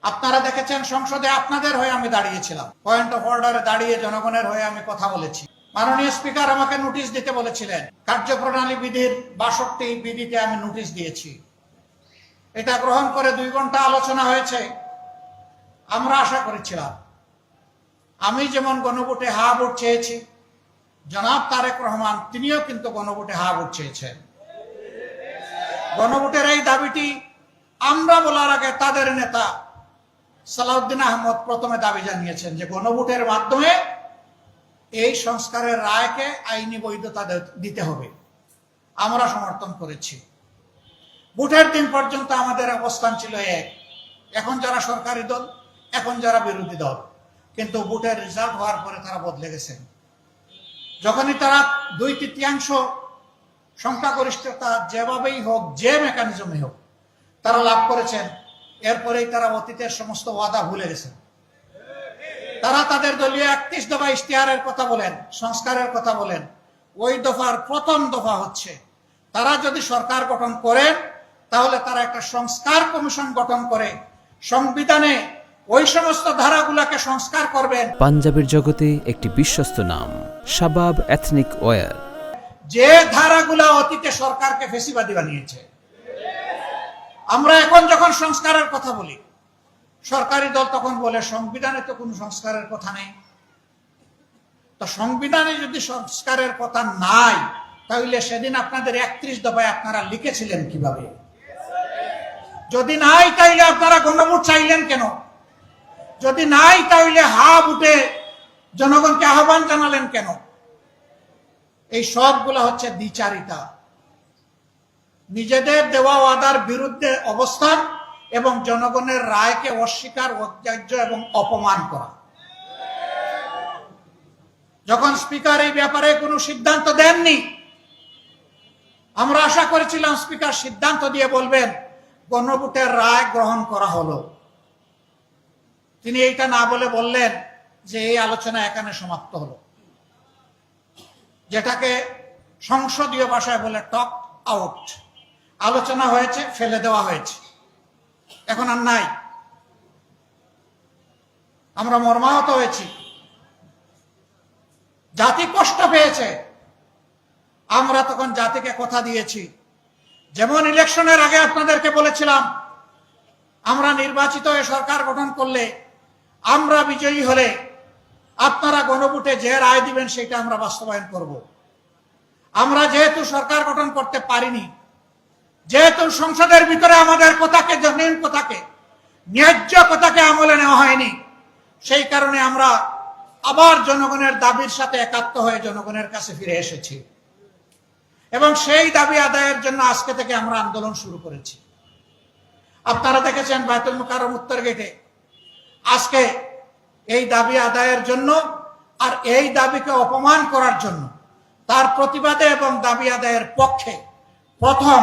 আপনারা দেখেছেন সংসদে আপনাদের হয়ে আমি দাঁড়িয়েছিলাম, পয়েন্ট অফ অর্ডারে দাঁড়িয়ে জনগণের হয়ে আমি কথা বলেছি। মাননীয় স্পিকার আমাকে নোটিশ দিতে বলেছিলেন, কার্যপ্রণালী বিধির 62 বিধিতে আমি নোটিশ দিয়েছি। এটা গ্রহণ করে 2 ঘন্টা আলোচনা হয়েছে। আমরা আশা করেছিলাম, আমি যেমন গণভোটে হা ভোট চেয়েছি, জনাব তারেক রহমান তিনিও কিন্তু গণভোটে হা ভোট চেয়েছেন। গণভোটের এই দাবিটি আমরা বলার আগে তাদের নেতা সালাউদ্দিন আহমদ প্রথমে দাবি জানিয়েছেন যে গণভোটের মাধ্যমে এই সংস্কারের রায়কে আইনি বৈধতা দিতে হবে। আমরা সমর্থন করেছি। ভোটের দিন পর্যন্ত আমাদের অবস্থান ছিল এক, এখন যারা সরকারি দল, এখন যারা বিরোধী দল, কিন্তু ভোটের রেজাল্ট হওয়ার পরে তারা বদলে গেছেন। যখনই তারা 2/3 সংখ্যাগরিষ্ঠতা যেভাবেই হোক, যে মেকানিজমে হোক তারা লাভ করেছেন, এরপরেই তারা অতীতের সমস্ত ওয়াদা ভুলে গেছেন। তারা তাদের দলীয় 31 দফা ইশতেহারের কথা বলেন, সংস্কারের কথা বলেন। ওই দফার প্রথম দফা হচ্ছে তারা যদি সরকার গঠন করেন তাহলে তারা একটা সংস্কার কমিশন গঠন করে সংবিধানে ওই সমস্ত ধারাগুলোকে সংস্কার করবেন। পাঞ্জাবের জগতে একটি বিশ্বস্ত নাম শাবাব এথনিক ওয়্যার, যে ধারাগুলা অতীতে সরকারকে ফেসিবাদী বানিয়েছে। আমরা এখন যখন সংস্কারের কথা বলি, সরকারি দল তখন বলে সংবিধানে তো কোনো সংস্কারের কথা নেই। তো সংবিধানে যদি সংস্কারের কথা নাই, তাহলে সেদিন আপনাদের 31 দফায় আপনারা লিখেছিলেন কিভাবে? যদি নাই তাইলে আপনারা গণভোট চাইলেন কেন? যদি নাই তাহলে হা ভোটে জনগণকে আহ্বান জানালেন কেন? এই সবগুলো হচ্ছে দ্বিচারিতা, নিজেদের দেওয়া ওয়াদার বিরুদ্ধে অবস্থান এবং জনগণের রায়কে অস্বীকার, অগ্রাহ্য এবং অপমান করা। যখন স্পিকার এই ব্যাপারে কোনো সিদ্ধান্ত দেননি, আমরা আশা করেছিলাম স্পিকার সিদ্ধান্ত দিয়ে বলবেন গণভোটের রায় গ্রহণ করা হলো। তিনি এইটা না বলে বললেন যে এই আলোচনা এখানে সমাপ্ত হলো, যেটাকে সংসদীয় ভাষায় বলে টক আউট। আলোচনা হয়েছে, ফেলে দেওয়া হয়েছে, এখন আর নাই। আমরা মর্মাহত হয়েছি, জাতি কষ্ট পেয়েছে। আমরা তখন জাতিকে কথা দিয়েছি, যেমন ইলেকশনের আগে আপনাদেরকে বলেছিলাম আমরা নির্বাচিত হয়ে সরকার গঠন করলে, আমরা বিজয়ী হলে আপনারা গণভোটে যে রায় দিবেন সেটা আমরা বাস্তবায়ন করব। আমরা যেহেতু সরকার গঠন করতে পারিনি, যেহেতু সংসদের ভিতরে আমাদের কথাকে, জনগণ কথাকে, ন্যায্য কথাকে আমলে নেওয়া হয়নি, সেই কারণে আমরা আবার জনগণের দাবির সাথে একাত্ম হয়ে জনগণের কাছে ফিরে এসেছি এবং সেই দাবি আদায়ের জন্য আজকে থেকে আমরা আন্দোলন শুরু করেছি। আপনারা দেখেছেন বায়তুল মুকাররম উত্তর গেটে আজকে এই দাবি আদায়ের জন্য আর এই দাবিকে অপমান করার জন্য, তার প্রতিবাদে এবং দাবি আদায়ের পক্ষে প্রথম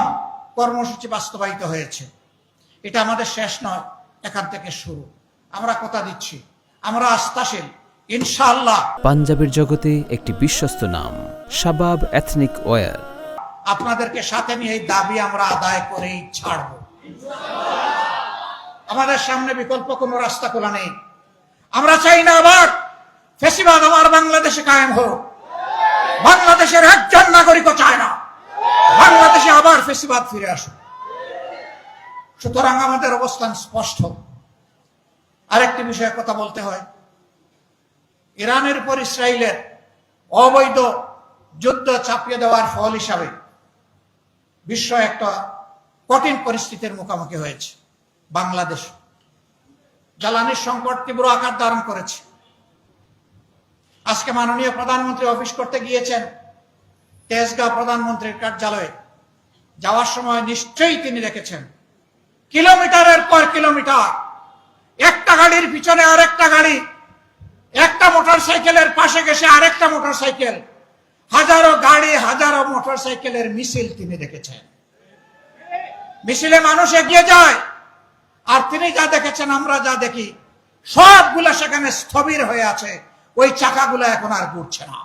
কর্মসূচি বাস্তবায়িত হয়েছে। এটা আমাদের শেষ নয়, এখান থেকে শুরু। আমরা কথা দিচ্ছি, আমরা আস্থাশীল, ইনশাআল্লাহ। পাঞ্জাবের জগতে একটি বিশ্বস্ত নাম শাবাব এথনিক ওয়্যার, আপনাদেরকে সাথে নিয়ে এই দাবি আমরা আদায় করেই ছাড়ব। আমাদের সামনে বিকল্প কোনো রাস্তা খোলা নেই। আমরা চাই না আবার ফ্যাসিবাদ আমার বাংলাদেশে কায়েম হোক। বাংলাদেশের একজন নাগরিকও চায় না বাংলাদেশে আবার ফ্যাসিবাদ ফিরে আসুক। সুতরাং আমাদের অবস্থান স্পষ্ট। আরেকটি বিষয়ে কথা বলতে হয়, ইরানের উপর ইসরায়েলের অবৈধ যুদ্ধ চাপিয়ে দেওয়ার ফল হিসাবে বিশ্ব একটা কঠিন পরিস্থিতির মুখোমুখি হয়েছে। বাংলাদেশ জ্বালানির সংকট তীব্র আকার ধারণ করেছে। আজকে মাননীয় প্রধানমন্ত্রী অফিস করতে গিয়েছেন তেজগাঁও প্রধানমন্ত্রীর কার্যালয়ে। যাওয়ার সময় নিশ্চয়ই তিনি দেখেছেন কিলোমিটারের পর কিলোমিটার একটা গাড়ির পিছনে আরেকটা গাড়ি, একটা মোটরসাইকেলের পাশে গেছে আরেকটা মোটরসাইকেল, হাজারো গাড়ি, হাজারো মোটরসাইকেলের মিছিল তিনি দেখেছেন। মিছিলে মানুষ এগিয়ে যায়, আর তিনি যা দেখেছেন, আমরা যা দেখি, সবগুলা সেখানে স্থবির হয়ে আছে। ওই চাকাগুলো এখন আর ঘুরছে না।